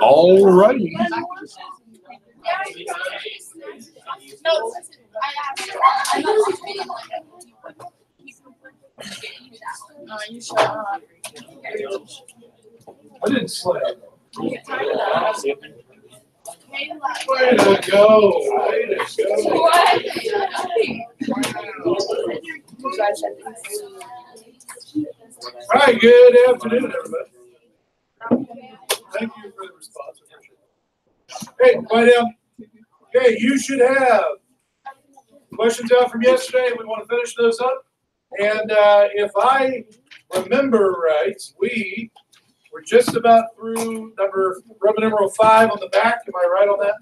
All righty. I didn't slay. Way to go. Way to go. All right, good afternoon, everybody. Thank you for the response. Hey, quiet down. Okay, you should have questions out from yesterday. We want to finish those up. And if I remember right, we were just about through Roman numeral 5 on the back. Am I right on that?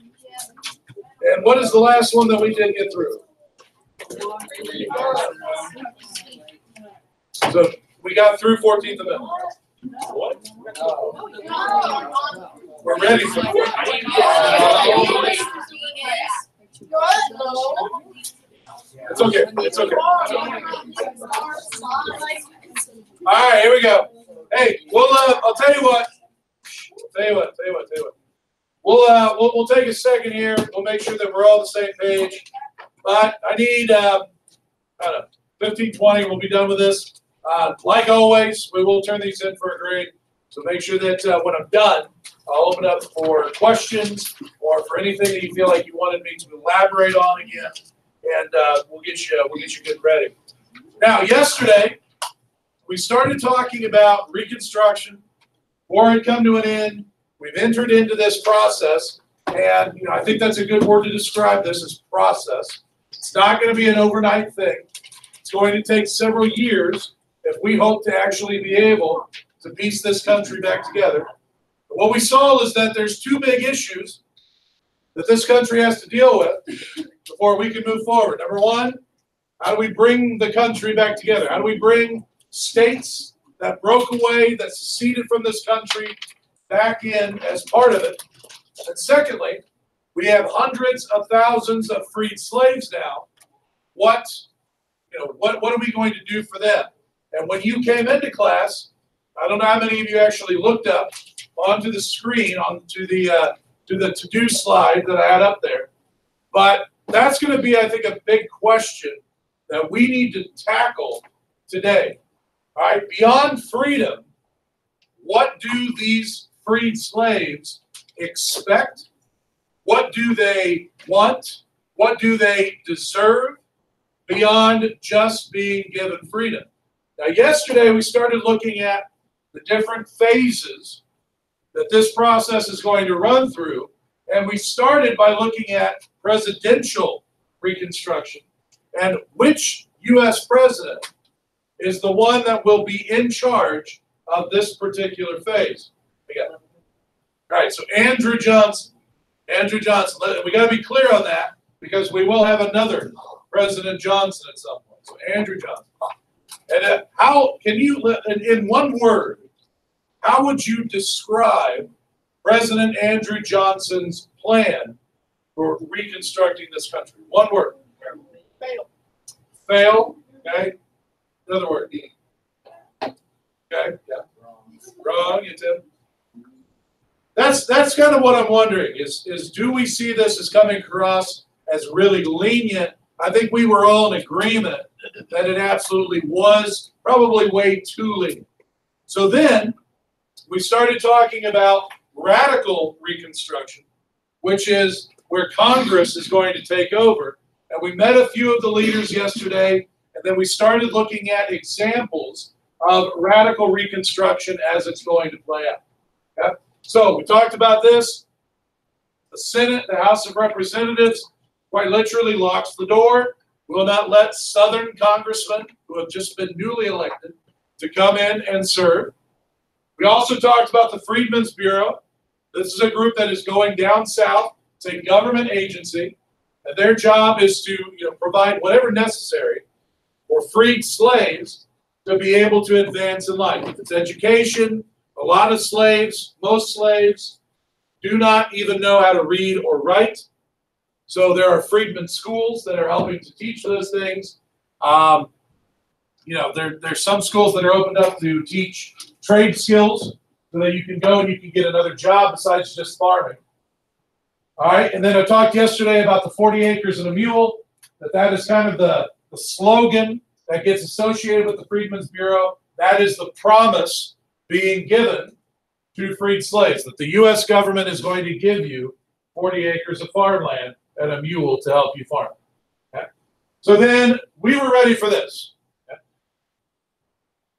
Yeah. And what is the last one that we did get through? So we got through 14th Amendment. What? We're ready for it. It's okay. It's okay. All right, here we go. Hey, I'll tell you what. We'll take a second here. We'll make sure that we're all on the same page. But I need, I don't know, 15, 20. We'll be done with this. Like always, we will turn these in for a grade. So make sure that when I'm done, I'll open up for questions or for anything that you feel like you wanted me to elaborate on again, and we'll get you good ready. Now, yesterday we started talking about Reconstruction. War had come to an end. We've entered into this process, and I think that's a good word to describe this as process. It's not going to be an overnight thing. It's going to take several years if we hope to actually be able to piece this country back together. But what we saw is that there's two big issues that this country has to deal with before we can move forward. Number one, how do we bring the country back together? How do we bring states that broke away, that seceded from this country, back in as part of it? And secondly, we have hundreds of thousands of freed slaves now. What are we going to do for them? And when you came into class, I don't know how many of you actually looked up onto the screen, onto the to-do slide that I had up there. But that's going to be, I think, a big question that we need to tackle today. All right, beyond freedom, what do these freed slaves expect? What do they want? What do they deserve beyond just being given freedom? Now, yesterday we started looking at the different phases that this process is going to run through, and we started by looking at presidential Reconstruction and which U.S. president is the one that will be in charge of this particular phase. All right, so Andrew Johnson. Andrew Johnson. We got to be clear on that because we will have another President Johnson at some point. So Andrew Johnson. And how can you, in one word, how would you describe President Andrew Johnson's plan for reconstructing this country? One word. Fail. Fail. Okay. Another word. Okay. Yeah. Wrong. You Tim. That's kind of what I'm wondering is do we see this as coming across as really lenient? I think we were all in agreement that it absolutely was probably way too lenient. So then we started talking about radical Reconstruction, which is where Congress is going to take over. And we met a few of the leaders yesterday, and then we started looking at examples of radical Reconstruction as it's going to play out. Okay? So we talked about this. The Senate, the House of Representatives, quite literally locks the door, will not let Southern congressmen who have just been newly elected to come in and serve. We also talked about the Freedmen's Bureau. This is a group that is going down south. It's a government agency, and their job is to provide whatever necessary for freed slaves to be able to advance in life. If it's education, a lot of slaves, most slaves, do not even know how to read or write. So there are freedmen schools that are helping to teach those things. there's some schools that are opened up to teach trade skills so that you can go and you can get another job besides just farming. All right, and then I talked yesterday about the 40 acres and a mule, that is kind of the slogan that gets associated with the Freedmen's Bureau. That is the promise being given to freed slaves, that the U.S. government is going to give you 40 acres of farmland and a mule to help you farm. Okay? So then we were ready for this. Okay?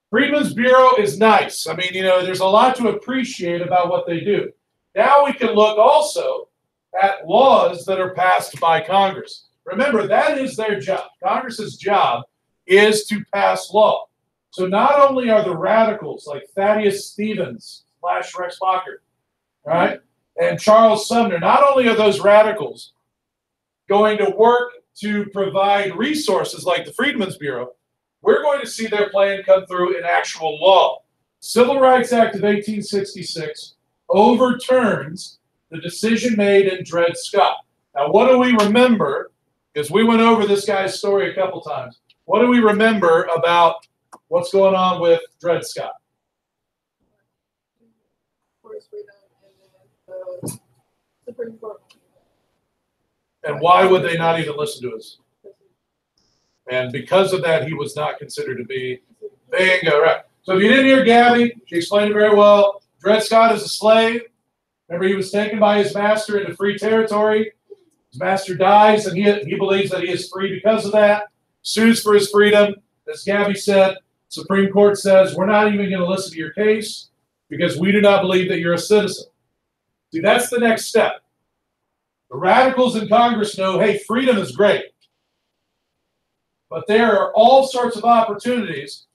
Freedmen's Bureau is nice. I mean, there's a lot to appreciate about what they do. Now we can look also at laws that are passed by Congress. Remember, that is their job. Congress's job is to pass law. So not only are the radicals like Thaddeus Stevens / Rex Locker, right, and Charles Sumner, not only are those radicals going to work to provide resources like the Freedmen's Bureau, we're going to see their plan come through in actual law. Civil Rights Act of 1866 overturns the decision made in Dred Scott. Now, what do we remember? Because we went over this guy's story a couple times. What do we remember about what's going on with Dred Scott? Supreme Court. And why would they not even listen to us? And because of that, he was not considered to be bingo, right? So if you didn't hear Gabby, she explained it very well. Dred Scott is a slave. Remember, he was taken by his master into free territory. His master dies, and he believes that he is free because of that. Sues for his freedom. As Gabby said, Supreme Court says, we're not even going to listen to your case because we do not believe that you're a citizen. See, that's the next step. The radicals in Congress know, hey, freedom is great. But there are all sorts of opportunities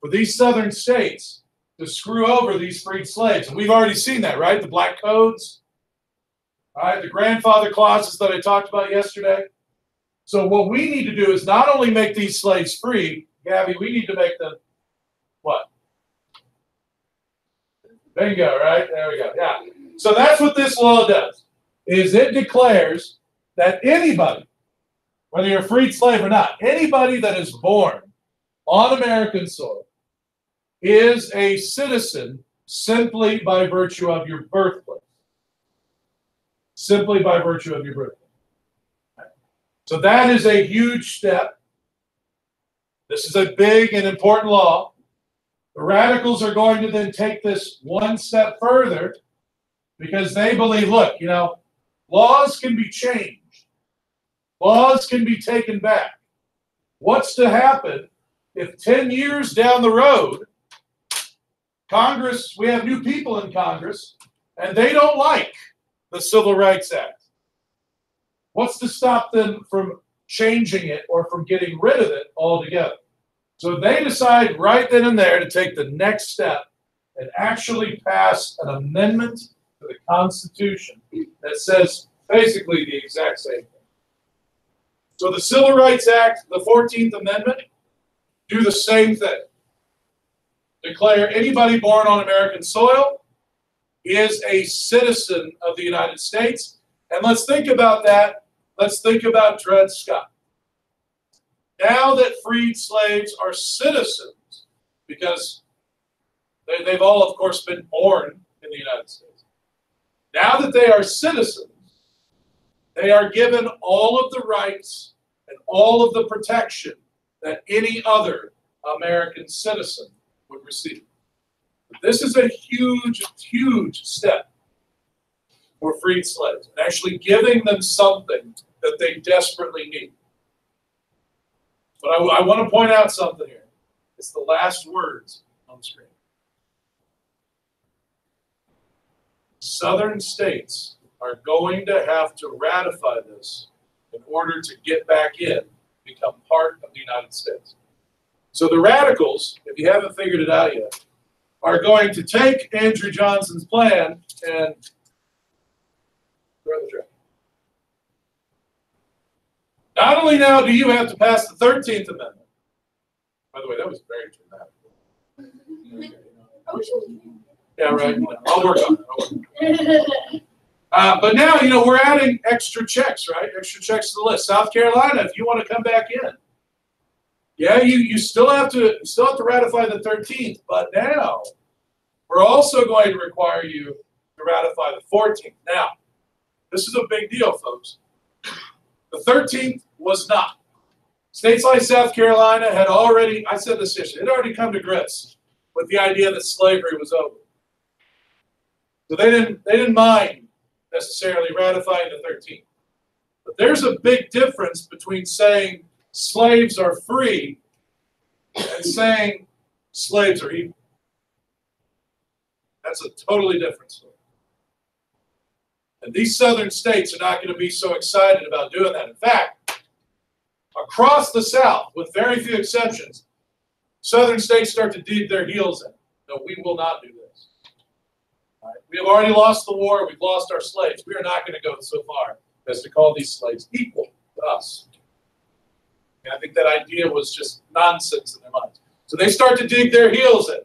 for these southern states to screw over these freed slaves. And we've already seen that, right? The black codes, all right, the grandfather clauses that I talked about yesterday. So what we need to do is not only make these slaves free, Gabby, we need to make them what? Bingo, right? There we go. Yeah. So that's what this law does, is it declares that anybody, whether you're a freed slave or not, anybody that is born on American soil is a citizen simply by virtue of your birthplace. Simply by virtue of your birthplace. So that is a huge step. This is a big and important law. The radicals are going to then take this one step further because they believe, look, laws can be changed. Laws can be taken back. What's to happen if 10 years down the road, Congress, we have new people in Congress, and they don't like the Civil Rights Act? What's to stop them from changing it or from getting rid of it altogether? So they decide right then and there to take the next step and actually pass an amendment to the Constitution that says basically the exact same thing. So the Civil Rights Act, the 14th Amendment, do the same thing. Declare anybody born on American soil is a citizen of the United States. And let's think about that. Let's think about Dred Scott. Now that freed slaves are citizens, because they've all, of course, been born in the United States. Now that they are citizens, they are given all of the rights and all of the protection that any other American citizen would receive. This is a huge, huge step for freed slaves, and actually giving them something that they desperately need. But I want to point out something here. It's the last words on the screen. Southern states are going to have to ratify this in order to get back in, become part of the United States. So the radicals, if you haven't figured it out yet, are going to take Andrew Johnson's plan and throw the trash. Not only now do you have to pass the 13th Amendment. By the way, that was very dramatic. Yeah, right. I'll work on it. But now, we're adding extra checks, right? Extra checks to the list. South Carolina, if you want to come back in, Yeah, you still have to ratify the 13th, but now we're also going to require you to ratify the 14th. Now, this is a big deal, folks. The 13th was not. States like South Carolina had already, I said this yesterday, had already come to grips with the idea that slavery was over. So they didn't mind necessarily ratifying the 13th. But there's a big difference between saying slaves are free and saying slaves are equal. That's a totally different story. And these southern states are not going to be so excited about doing that. In fact, across the South, with very few exceptions, southern states start to dig their heels in. No, we will not do this. All right? We have already lost the war. We've lost our slaves. We are not going to go so far as to call these slaves equal to us. And I think that idea was just nonsense in their minds. So they start to dig their heels in.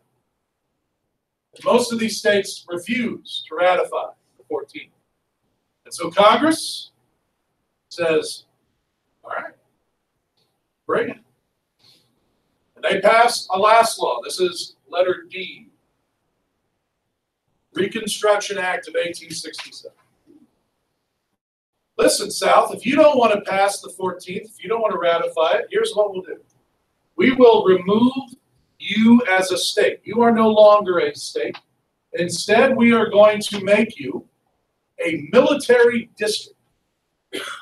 And most of these states refuse to ratify the 14th. And so Congress says, all right, bring it. And they pass a last law. This is letter D. Reconstruction Act of 1867. Listen, South, if you don't want to pass the 14th, if you don't want to ratify it, here's what we'll do. We will remove you as a state. You are no longer a state. Instead, we are going to make you a military district,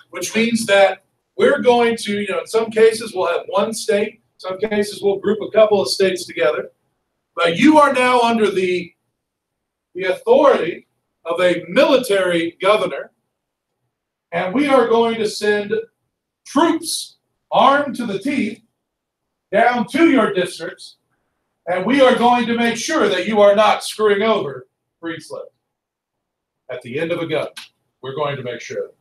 which means that we're going to, in some cases we'll have one state, some cases we'll group a couple of states together, but you are now under the authority of a military governor, and we are going to send troops armed to the teeth down to your districts, and we are going to make sure that you are not screwing over free slaves. At the end of a gun, we're going to make sure.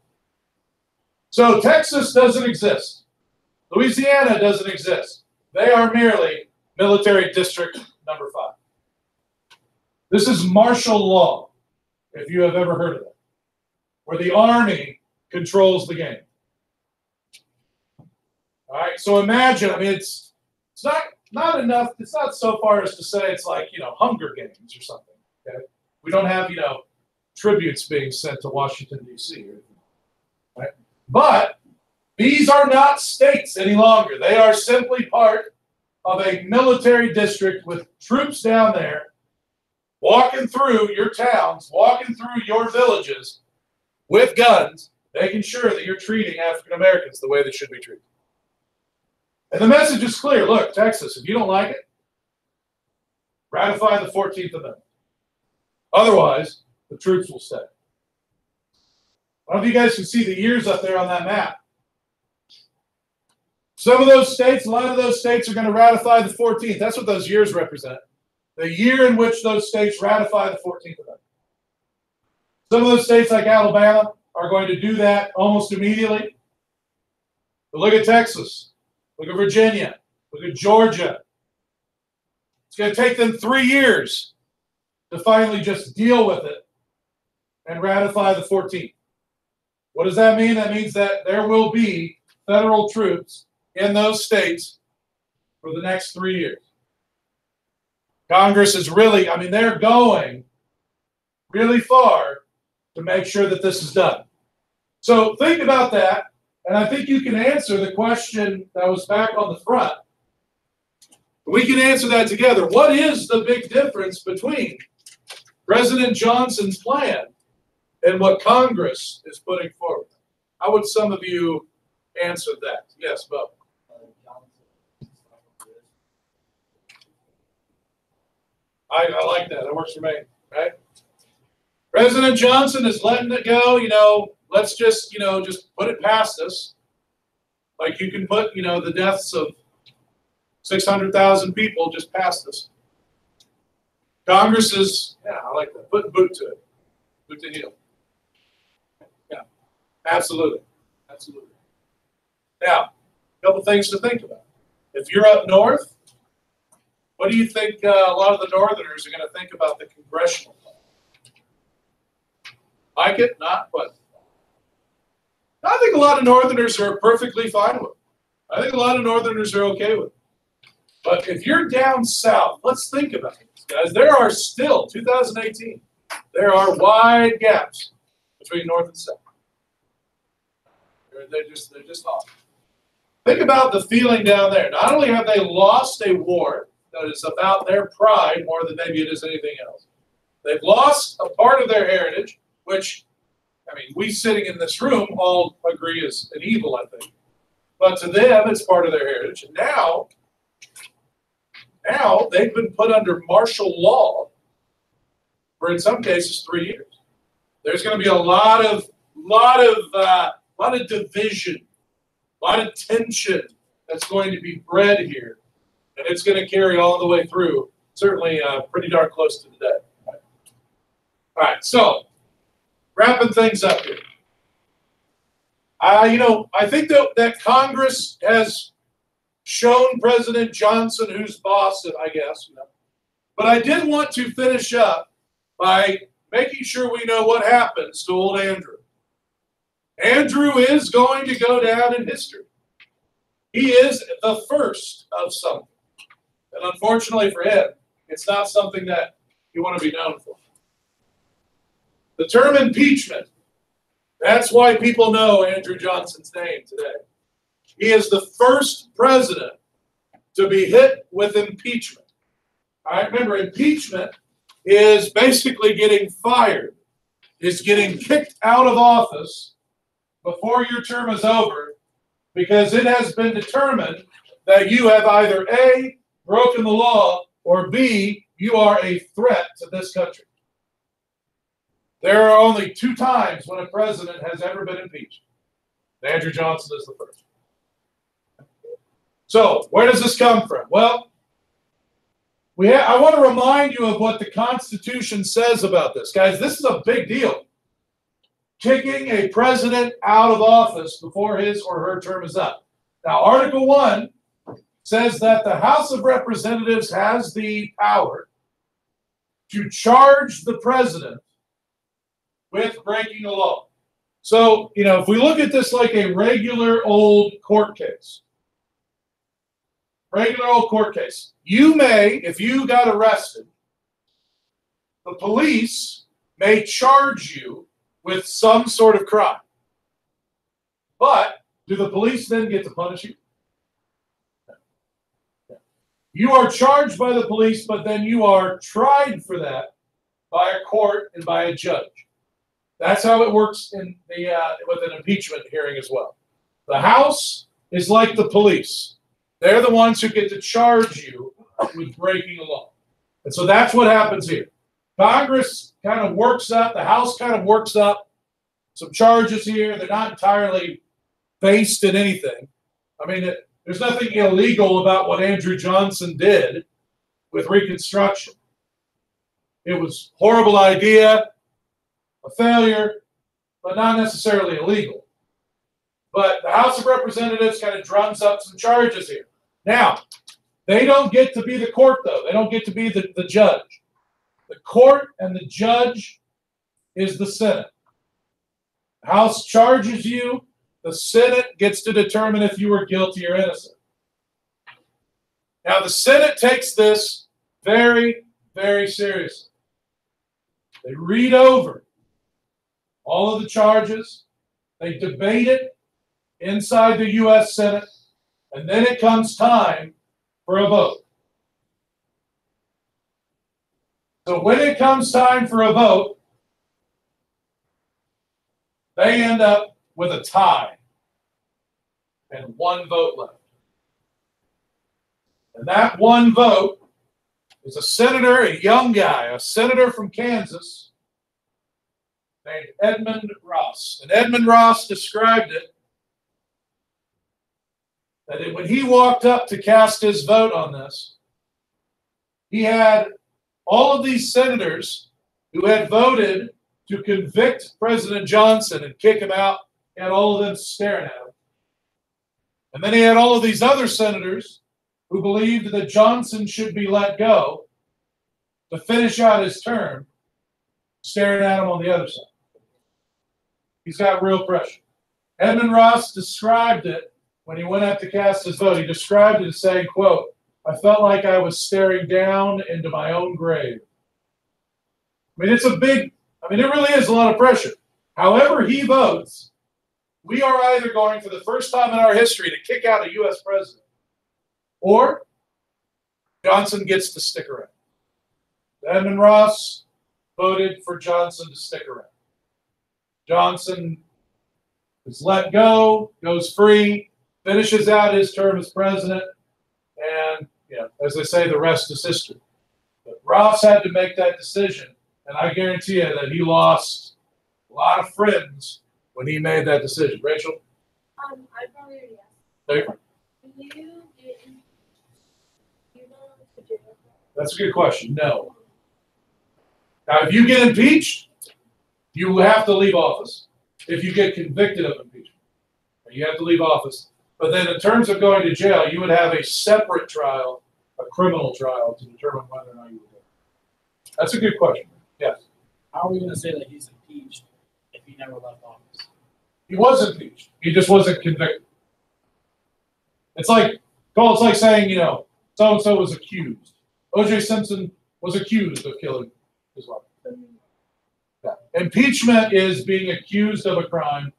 So Texas doesn't exist. Louisiana doesn't exist. They are merely military district number 5. This is martial law, if you have ever heard of it, where the army controls the game. All right, so imagine, it's not enough, it's not so far as to say it's like, Hunger Games or something, okay? We don't have, tributes being sent to Washington, D.C. Right? But these are not states any longer. They are simply part of a military district with troops down there walking through your towns, walking through your villages with guns, making sure that you're treating African Americans the way they should be treated. And the message is clear. Look, Texas, if you don't like it, ratify the 14th Amendment. Otherwise, the troops will stay. I don't know if you guys can see the years up there on that map. Some of those states, a lot of those states are going to ratify the 14th. That's what those years represent. The year in which those states ratify the 14th Amendment. Some of those states like Alabama are going to do that almost immediately. But look at Texas. Look at Virginia. Look at Georgia. It's going to take them 3 years to finally just deal with it and ratify the 14th. What does that mean? That means that there will be federal troops in those states for the next 3 years. Congress is really, they're going really far to make sure that this is done. So think about that, and I think you can answer the question that was back on the front. We can answer that together. What is the big difference between President Johnson's plan and what Congress is putting forward? How would some of you answer that? Yes, Bob. I like that. That works for me, right? President Johnson is letting it go. Let's just put it past us. Like you can put, the deaths of 600,000 people just past us. Congress is, I like that. Put boot to it. Boot to heel. Yeah, absolutely. Absolutely. Now, a couple things to think about. If you're up north, what do you think a lot of the Northerners are going to think about the congressional plan? Like it? Not? What? I think a lot of Northerners are perfectly fine with it. I think a lot of Northerners are okay with it. But if you're down south, let's think about this, guys. There are still, 2018, there are wide gaps between north and south. They're just off. Think about the feeling down there. Not only have they lost a war that is about their pride more than maybe it is anything else, they've lost a part of their heritage, which, I mean, we sitting in this room all agree is an evil, I think. But to them, it's part of their heritage. And now they've been put under martial law for, in some cases, 3 years. There's going to be a lot of division, a lot of tension that's going to be bred here, and it's going to carry all the way through. Certainly, pretty darn close to the day. All right, so wrapping things up here. I think that Congress has shown President Johnson who's boss, I guess. But I did want to finish up by making sure we know what happens to old Andrew. Andrew is going to go down in history. He is the first of something. And unfortunately for him, it's not something that you want to be known for. The term impeachment, that's why people know Andrew Johnson's name today. He is the first president to be hit with impeachment. All right, remember, impeachment is basically getting fired. It's getting kicked out of office before your term is over because it has been determined that you have either A, broken the law, or B, you are a threat to this country. There are only 2 times when a president has ever been impeached. Andrew Johnson is the first. So, where does this come from? Well, I want to remind you of what the Constitution says about this. Guys, this is a big deal. Kicking a president out of office before his or her term is up. Now, Article 1 says that the House of Representatives has the power to charge the president with breaking the law. So, if we look at this like a regular old court case, you may, if you got arrested, the police may charge you with some sort of crime. But do the police then get to punish you? You are charged by the police, but then you are tried for that by a court and by a judge. That's how it works in the with an impeachment hearing as well. The House is like the police. They're the ones who get to charge you with breaking a law. And so that's what happens here. Congress kind of works up, the House kind of works up some charges here. They're not entirely based in anything. I mean, there's nothing illegal about what Andrew Johnson did with Reconstruction. It was a horrible idea, a failure, but not necessarily illegal. But the House of Representatives kind of drums up some charges here. Now, they don't get to be the court, though. They don't get to be the judge. The court and the judge is the Senate. The House charges you. The Senate gets to determine if you are guilty or innocent. Now, the Senate takes this very, very seriously. They read over all of the charges. They debate it inside the U.S. Senate. And then it comes time for a vote. So when it comes time for a vote, they end up with a tie and 1 vote left. And that 1 vote is a senator, a young guy, a senator from Kansas named Edmund Ross. And Edmund Ross described it that when he walked up to cast his vote on this, he had all of these senators who had voted to convict President Johnson and kick him out. He had all of them staring at him. And then he had all of these other senators who believed that Johnson should be let go to finish out his term, staring at him on the other side. He's got real pressure. Edmund Ross described it when he went out to cast his vote. He described it as saying, quote, I felt like I was staring down into my own grave. I mean, it really is a lot of pressure. However he votes, we are either going for the first time in our history to kick out a U.S. president, or Johnson gets to stick around. Edmund Ross voted for Johnson to stick around. Johnson is let go, goes free, finishes out his term as president, and as they say, the rest is history. But Ross had to make that decision, and I guarantee you that he lost a lot of friends when he made that decision. Rachel? I probably already asked. There you go. That's a good question. No. Now, if you get impeached, you have to leave office. If you get convicted of impeachment, you have to leave office. But then in terms of going to jail, you would have a separate trial, a criminal trial, to determine whether or not you would go. That's a good question. Yes. How are we going to say that he's impeached if he never left office? He was impeached. He just wasn't convicted. It's like saying, so-and-so was accused. O.J. Simpson was accused of killing his wife. Yeah. Impeachment is being accused of a crime,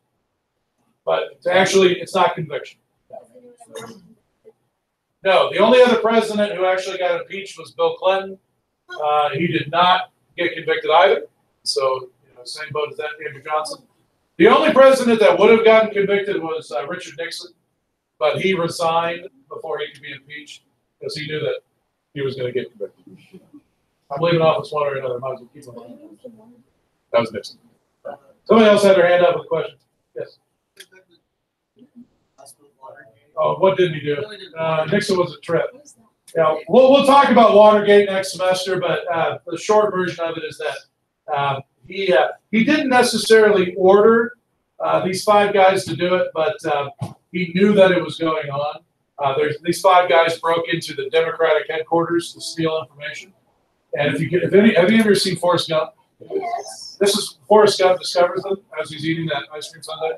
but it's not conviction. No, the only other president who actually got impeached was Bill Clinton. He did not get convicted either. So, same boat as that, Andrew Johnson. The only president that would have gotten convicted was Richard Nixon, but he resigned before he could be impeached because he knew that he was going to get convicted. I'm leaving office one or another. Might as well keep on. That was Nixon. Somebody else had their hand up with a question. Yes. Oh, what didn't he do? Nixon was a trip. Yeah, we'll talk about Watergate next semester, but the short version of it is that he didn't necessarily order these 5 guys to do it, but he knew that it was going on. These 5 guys broke into the Democratic headquarters to steal information. And have you ever seen Forrest Gump? Yes. This is Forrest Gump discovers them as he's eating that ice cream sundae.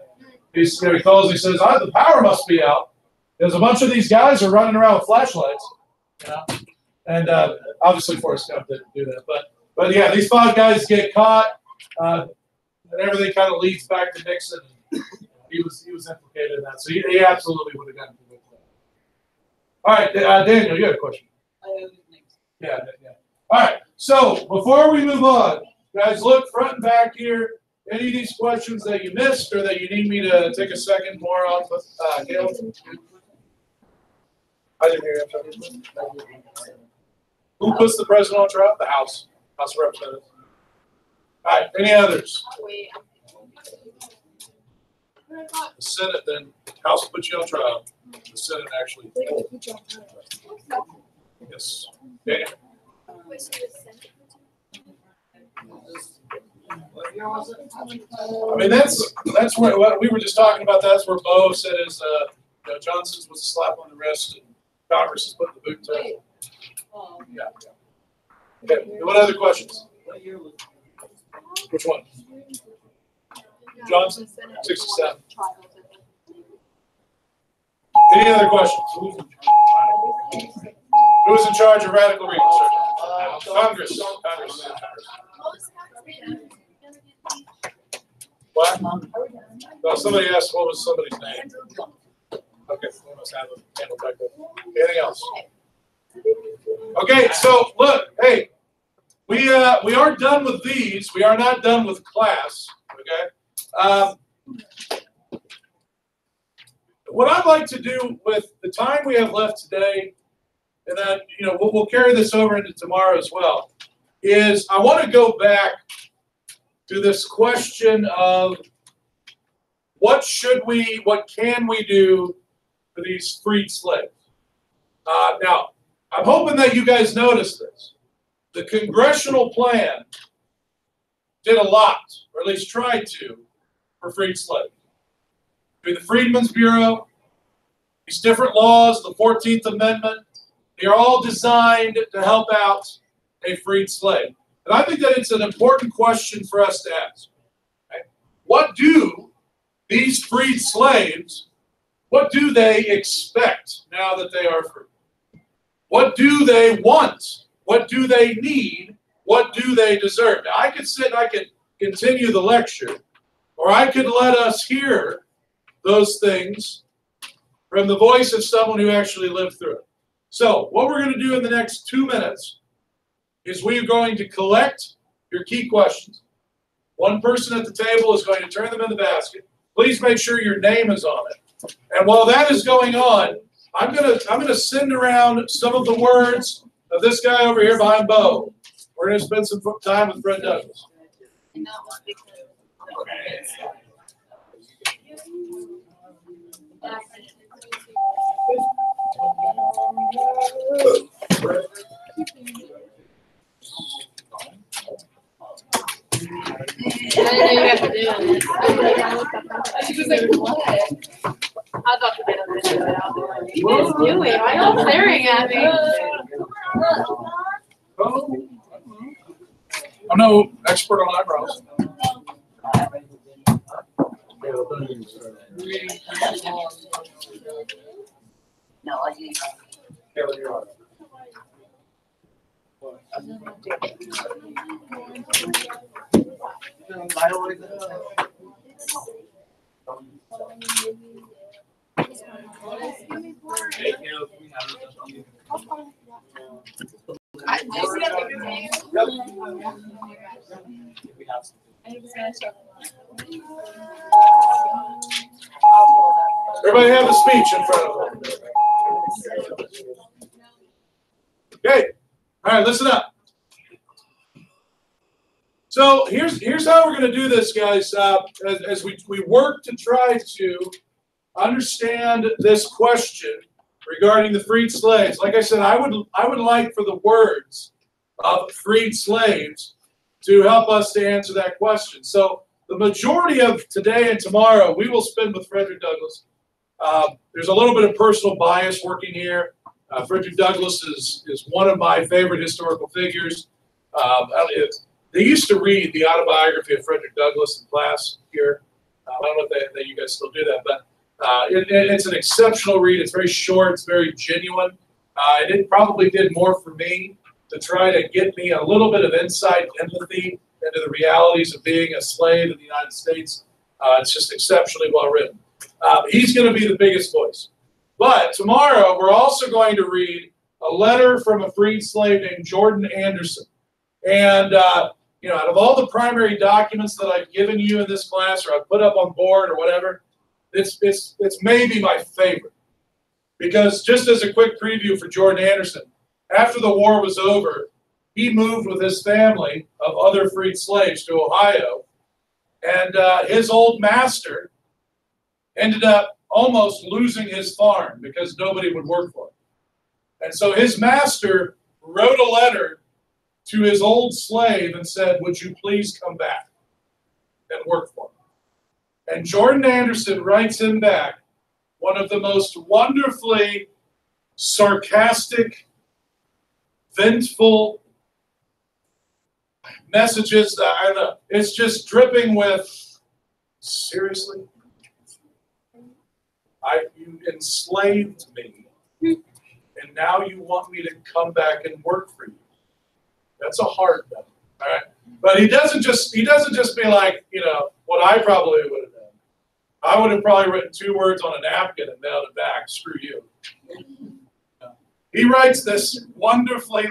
He calls. He says, "The power must be out. There's a bunch of these guys are running around with flashlights." And obviously Forrest Gump didn't do that, but yeah, these 5 guys get caught, and everything kind of leads back to Nixon. He was implicated in that, so he absolutely would have gotten convicted. All right, Daniel, you had a question. Yeah. All right, so before we move on, guys, look front and back here. Any of these questions that you missed or that you need me to take a second more on with Caleb? I didn't hear you. Who puts the president on trial? The House of Representatives. All right, any others? The Senate, then. House puts you on trial. The Senate actually. Yes. Daniel? I mean, that's what we were just talking about. That's where Bo said is Johnson's was a slap on the wrist, and Congress is putting the boot to it. Yeah. Okay. What other questions? Which one? Johnson, 67. Any other questions? Who's in charge of radical reconstruction? Congress. What? Well, somebody asked what was somebody's name. Okay, we must have a handle back there. Anything else? Okay, so look, hey, we are done with these. We are not done with class. Okay. What I'd like to do with the time we have left today, and then we'll carry this over into tomorrow as well, is I want to go back to this question of what can we do for these freed slaves? Now, I'm hoping that you guys noticed this. The congressional plan did a lot, or at least tried to, for freed slaves. Through the Freedmen's Bureau, these different laws, the 14th Amendment, they are all designed to help out a freed slave. And I think that it's an important question for us to ask. Okay? What do these freed slaves, what do they expect now that they are free? What do they want? What do they need? What do they deserve? Now, I could sit and I could continue the lecture, or I could let us hear those things from the voice of someone who actually lived through it. So what we're going to do in the next 2 minutes is we're going to collect your key questions. One person at the table is going to turn them in the basket. Please make sure your name is on it. And while that is going on, I'm gonna send around some of the words of this guy over here behind Bo. We're gonna spend some time with Fred Douglass. She was like, what? I thought you did a video now. What are you guys doing? Why are y'all staring at me? I'm no expert on eyebrows. No, I didn't. Taylor, you're on. Everybody have a speech in front of them. Okay. All right, listen up. So here's how we're going to do this, guys. As we work to try to understand this question regarding the freed slaves. Like I said, I would like for the words of freed slaves to help us to answer that question. So the majority of today and tomorrow we will spend with Frederick Douglass. There's a little bit of personal bias working here. Frederick Douglass is one of my favorite historical figures. They used to read the autobiography of Frederick Douglass in class here. I don't know if you guys still do that, but it's an exceptional read. It's very short. It's very genuine. It probably did more for me to try to get me a little bit of insight, empathy into the realities of being a slave in the United States. It's just exceptionally well written. He's going to be the biggest voice. But tomorrow, we're also going to read a letter from a freed slave named Jordan Anderson. And, out of all the primary documents that I've given you in this class, or I've put up on board or whatever, it's maybe my favorite. Because just as a quick preview for Jordan Anderson, after the war was over, he moved with his family of other freed slaves to Ohio. And his old master ended up almost losing his farm because nobody would work for him. And so his master wrote a letter to his old slave and said, would you please come back and work for him? And Jordan Anderson writes him back one of the most wonderfully sarcastic, vengeful messages. I don't know. It's just dripping with, seriously? You enslaved me, and now you want me to come back and work for you. That's a hard no, all right? But he doesn't just be like, what I probably would have done. I would have probably written 2 words on a napkin and mailed it back. Screw you. He writes this wonderfully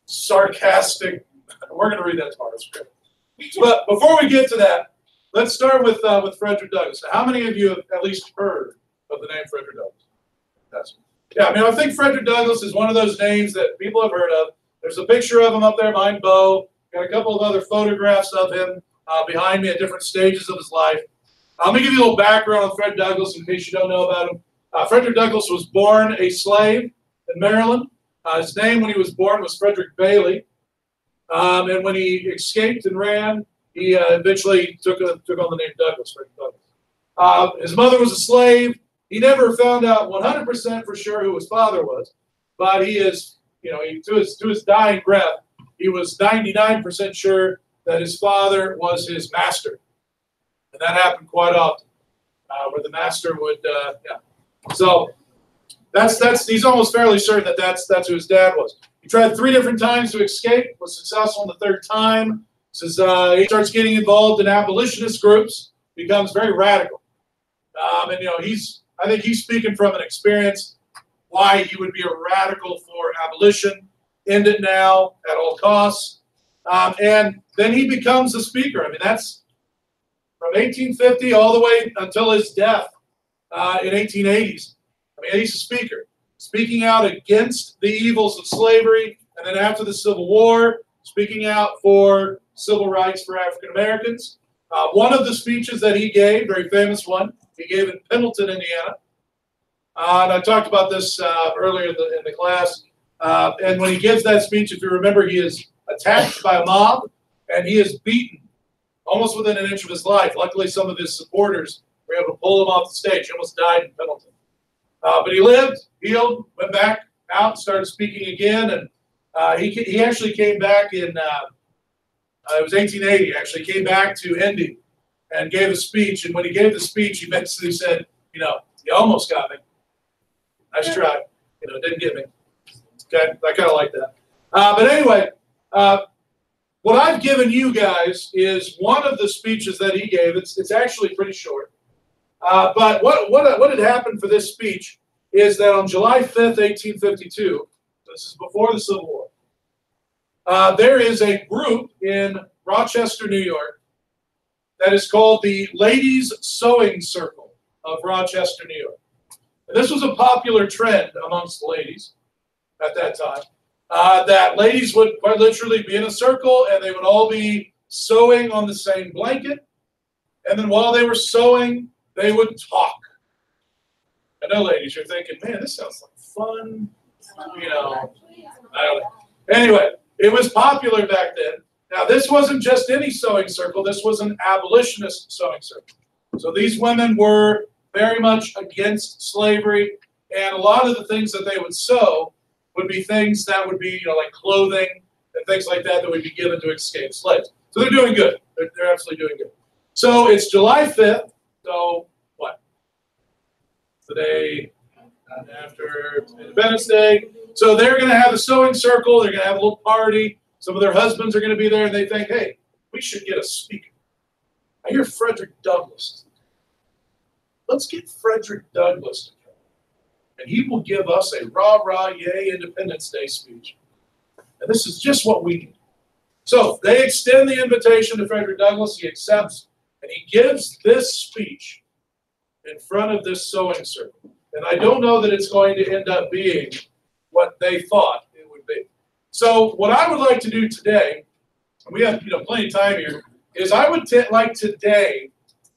sarcastic. We're going to read that tomorrow. Script. But before we get to that, let's start with Frederick Douglass. Now, how many of you have at least heard of the name Frederick Douglass? Yeah, I think Frederick Douglass is one of those names that people have heard of. There's a picture of him up there behind Bo. Got a couple of other photographs of him behind me at different stages of his life. Let me give you a little background on Fred Douglass in case you don't know about him. Frederick Douglass was born a slave in Maryland. His name when he was born was Frederick Bailey. And when he escaped and ran, he eventually took on the name Douglass, Frederick Douglass. His mother was a slave. He never found out 100% for sure who his father was, but he is, to his dying breath, he was 99% sure that his father was his master. And that happened quite often, where the master would, So he's almost fairly certain that that's who his dad was. He tried 3 different times to escape, was successful on the 3rd time. Says he starts getting involved in abolitionist groups, becomes very radical. And I think he's speaking from an experience why he would be a radical for abolition, end it now at all costs. And then he becomes a speaker. I mean, that's from 1850 all the way until his death in 1880s. I mean, he's a speaker, speaking out against the evils of slavery, and then after the Civil War, speaking out for civil rights for African Americans. One of the speeches that he gave, very famous one, he gave in Pendleton, Indiana. And I talked about this earlier in the class. And when he gives that speech, if you remember, he is attacked by a mob, and he is beaten almost within an inch of his life. Luckily, some of his supporters were able to pull him off the stage. He almost died in Pendleton. But he lived, healed, went back out, started speaking again, and he actually came back in, it was 1880, actually, came back to Indy and gave a speech. And when he gave the speech, he basically said, you almost got me. Nice try. It didn't get me. Okay, I kind of like that. But anyway, what I've given you guys is one of the speeches that he gave. It's actually pretty short. But what had happened for this speech is that on July 5th, 1852, this is before the Civil War, there is a group in Rochester, New York, that is called the Ladies Sewing Circle of Rochester, New York. And this was a popular trend amongst the ladies at that time, that ladies would quite literally be in a circle, and they would all be sewing on the same blanket. And then while they were sewing, they would talk. I know, ladies, you're thinking, man, this sounds like fun. I don't know. Anyway, it was popular back then. Now, this wasn't just any sewing circle. This was an abolitionist sewing circle. So these women were very much against slavery, and a lot of the things that they would sew would be things that would be, like clothing and things like that would be given to escaped slaves. So they're doing good. They're absolutely doing good. So it's July 5th. So what? The day after Independence Day. So they're going to have a sewing circle. They're going to have a little party. Some of their husbands are going to be there, and they think, hey, we should get a speaker. I hear Frederick Douglass. Let's get Frederick Douglass to come, and he will give us a rah-rah, yay, Independence Day speech. And this is just what we need. So they extend the invitation to Frederick Douglass. He accepts, and he gives this speech in front of this sewing circle. And I don't know that it's going to end up being what they thought it would be. So what I would like to do today, and we have plenty of time here, is I would like today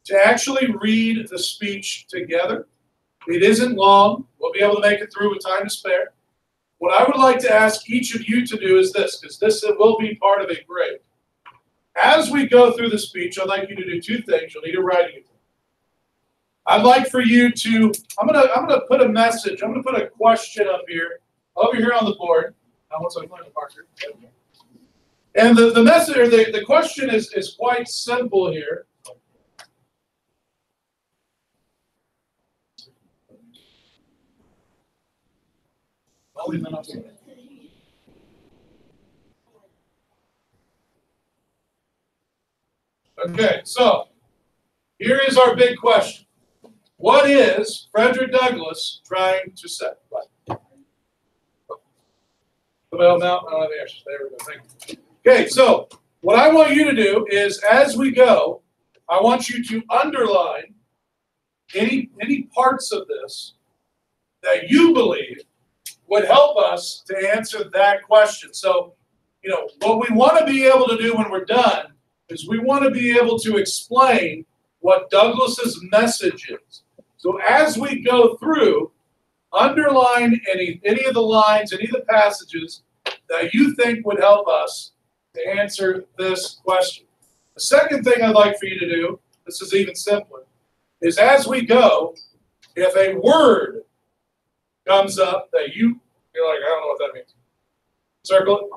to actually read the speech together. It isn't long. We'll be able to make it through with time to spare. What I would like to ask each of you to do is this, because this will be part of a grade. As we go through the speech, I'd like you to do 2 things. You'll need a writing exam. I'd like for you to, I'm gonna put a message, I'm gonna put a question up here, over here on the board. Once I find the marker. And the message, or the question is quite simple here. Okay, so here is our big question. What is Frederick Douglass trying to say? Well, now, I don't have the answers. There we go. Thank you. Okay, so what I want you to do is, as we go, I want you to underline any parts of this that you believe would help us to answer that question. So, what we want to be able to do when we're done is we want to be able to explain what Douglass's message is. So as we go through, underline any of the lines, any of the passages that you think would help us to answer this question. The second thing I'd like for you to do, this is even simpler, is as we go, if a word comes up that you're like, I don't know what that means, circle it.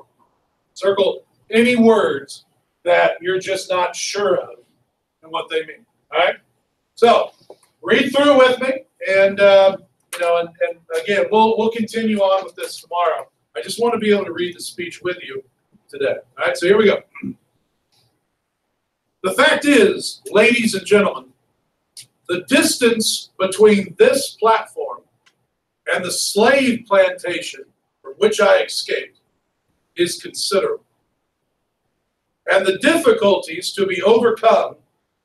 Circle any words that you're just not sure of and what they mean. All right? So read through with me, and and again, we'll continue on with this tomorrow. I just want to be able to read the speech with you today. All right, so here we go. The fact is, ladies and gentlemen, the distance between this platform and the slave plantation from which I escaped is considerable. And the difficulties to be overcome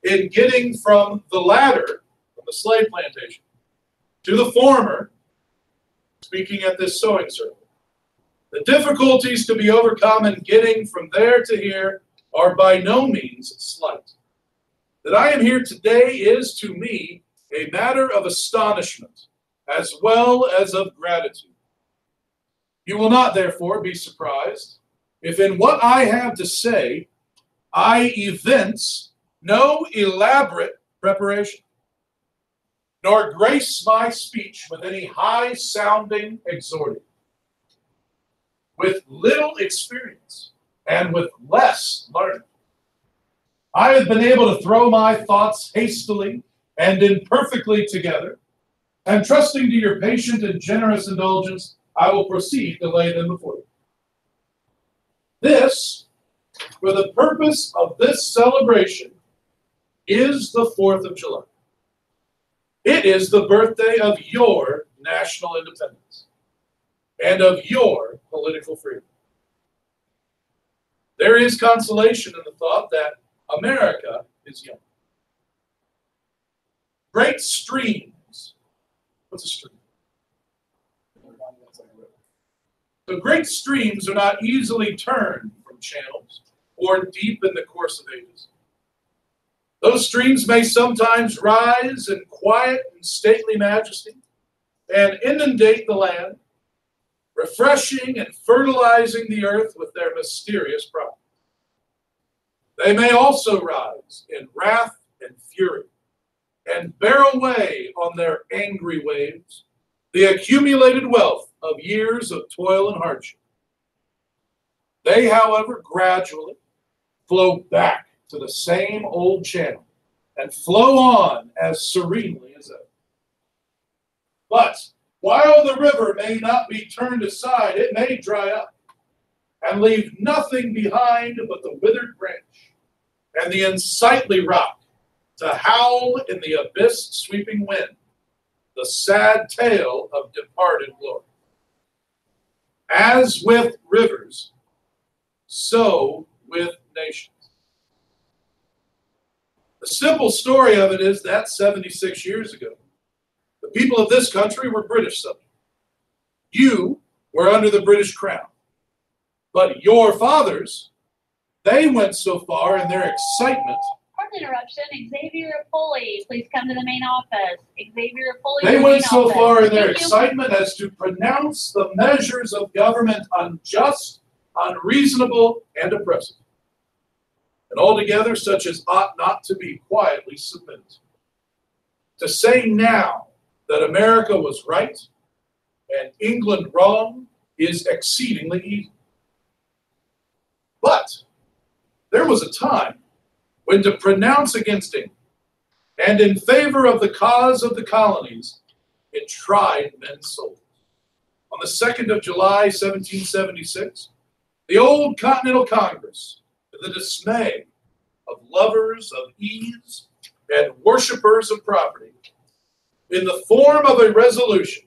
in getting from the latter, from the slave plantation, to the former, speaking at this sewing circle, the difficulties to be overcome in getting from there to here are by no means slight. That I am here today is to me a matter of astonishment as well as of gratitude. You will not, therefore, be surprised if in what I have to say I evince no elaborate preparation, nor grace my speech with any high-sounding exhorting. With little experience and with less learning, I have been able to throw my thoughts hastily and imperfectly together, and trusting to your patient and generous indulgence, I will proceed to lay them before you. This, for the purpose of this celebration, is the 4th of July. It is the birthday of your national independence and of your political freedom. There is consolation in the thought that America is young. Great streams. What's a stream? So great streams are not easily turned from channels or deep in the course of ages. Those streams may sometimes rise in quiet and stately majesty and inundate the land, refreshing and fertilizing the earth with their mysterious promise. They may also rise in wrath and fury and bear away on their angry waves the accumulated wealth of years of toil and hardship. They, however, gradually flow back to the same old channel and flow on as serenely as ever. But while the river may not be turned aside, it may dry up and leave nothing behind but the withered branch and the unsightly rock to howl in the abyss sweeping wind the sad tale of departed glory. As with rivers, so with nations. The simple story of it is that 76 years ago, the people of this country were British subjects. You were under the British crown. But your fathers, they went so far in their excitement. Pardon interruption. Xavier Pulley, please come to the main office. Xavier Pulley. They went so far in their Thank you. excitement as to pronounce the measures of government unjust, unreasonable, and oppressive, and altogether such as ought not to be quietly submitted. To say now that America was right and England wrong is exceedingly easy. But there was a time when to pronounce against England and in favor of the cause of the colonies, it tried men's souls. On the 2nd of July, 1776, the old Continental Congress, to the dismay of lovers of ease and worshipers of property, in the form of a resolution,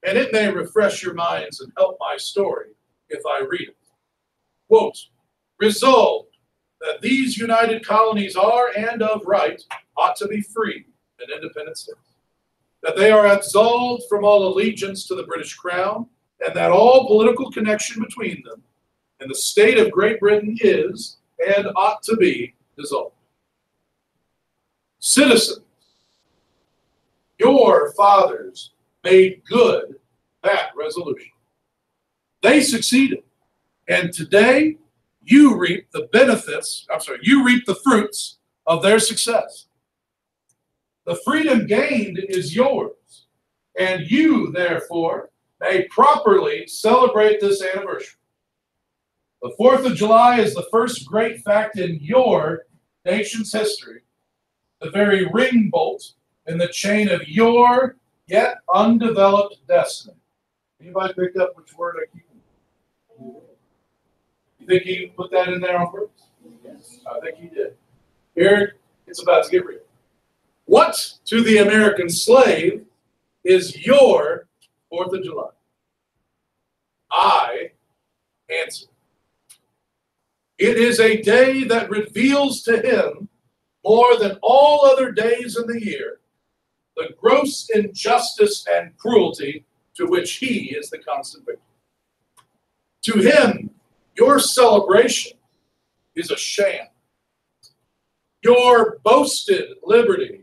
and it may refresh your minds and help my story if I read it. Quote, resolved that these united colonies are and of right ought to be free and independent states, that they are absolved from all allegiance to the British crown, and that all political connection between them and the state of Great Britain is and ought to be dissolved. Citizens, your fathers made good that resolution. They succeeded, and today you reap the fruits of their success. The freedom gained is yours, and you, therefore, may properly celebrate this anniversary. The 4th of July is the first great fact in your nation's history, the very ring bolt in the chain of your yet undeveloped destiny. Anybody picked up which word I keep? You think he put that in there on purpose? Yes. I think he did. Here, it's about to get real. What to the American slave is your 4th of July? I answer. It is a day that reveals to him, more than all other days in the year, the gross injustice and cruelty to which he is the constant victim. To him, your celebration is a sham. Your boasted liberty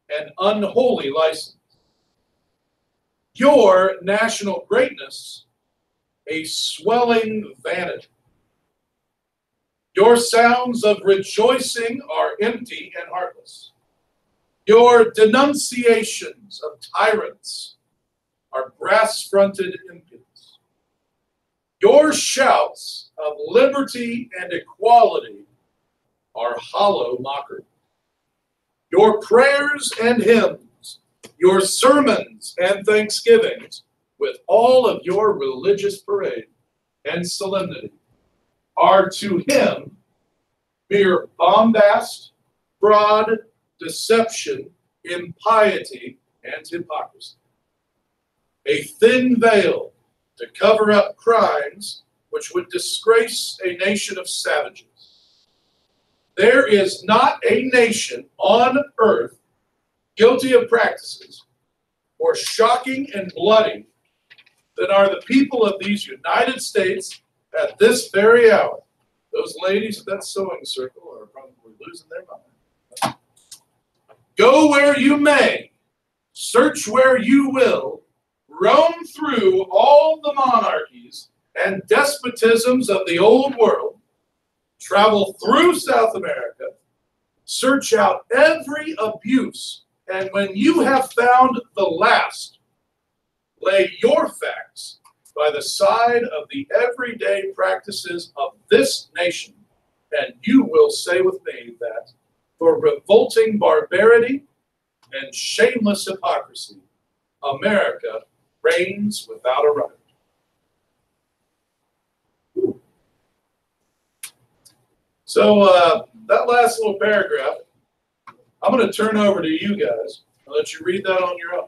an unholy license. Your national greatness a swelling vanity. Your sounds of rejoicing are empty and heartless. Your denunciations of tyrants are brass-fronted impudence. Your shouts of liberty and equality are hollow mockery. Your prayers and hymns, your sermons and thanksgivings, with all of your religious parade and solemnity, are to him mere bombast, fraud, deception, impiety, and hypocrisy. A thin veil to cover up crimes which would disgrace a nation of savages. There is not a nation on earth guilty of practices more shocking and bloody than are the people of these United States at this very hour. Those ladies at that sewing circle are probably losing their mind. Go where you may, search where you will, roam through all the monarchies and despotisms of the old world, travel through South America, search out every abuse, and when you have found the last, lay your facts by the side of the everyday practices of this nation, and you will say with me that for revolting barbarity and shameless hypocrisy, America reigns without a rival. So that last little paragraph, I'm going to turn over to you guys and let you read that on your own.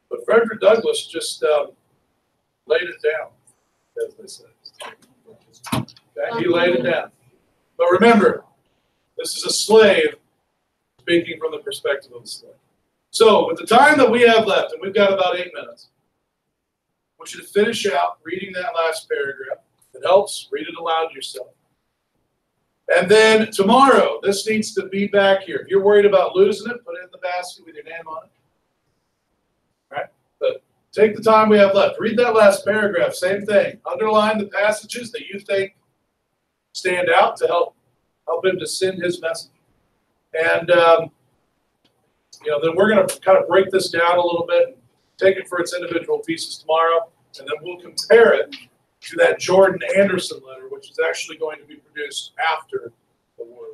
But Frederick Douglass just laid it down, as they say. Okay? He laid it down. But remember, this is a slave speaking from the perspective of the slave. So with the time that we have left, and we've got about 8 minutes, I want you to finish out reading that last paragraph. If it helps, read it aloud yourself. And then tomorrow, this needs to be back here. If you're worried about losing it, put it in the basket with your name on it. All right? But take the time we have left. Read that last paragraph. Same thing. Underline the passages that you think stand out to help him to send his message. And, then we're going to kind of break this down a little bit and take it for its individual pieces tomorrow. And then we'll compare it to that Jordan Anderson letter, which is actually going to be produced after the war.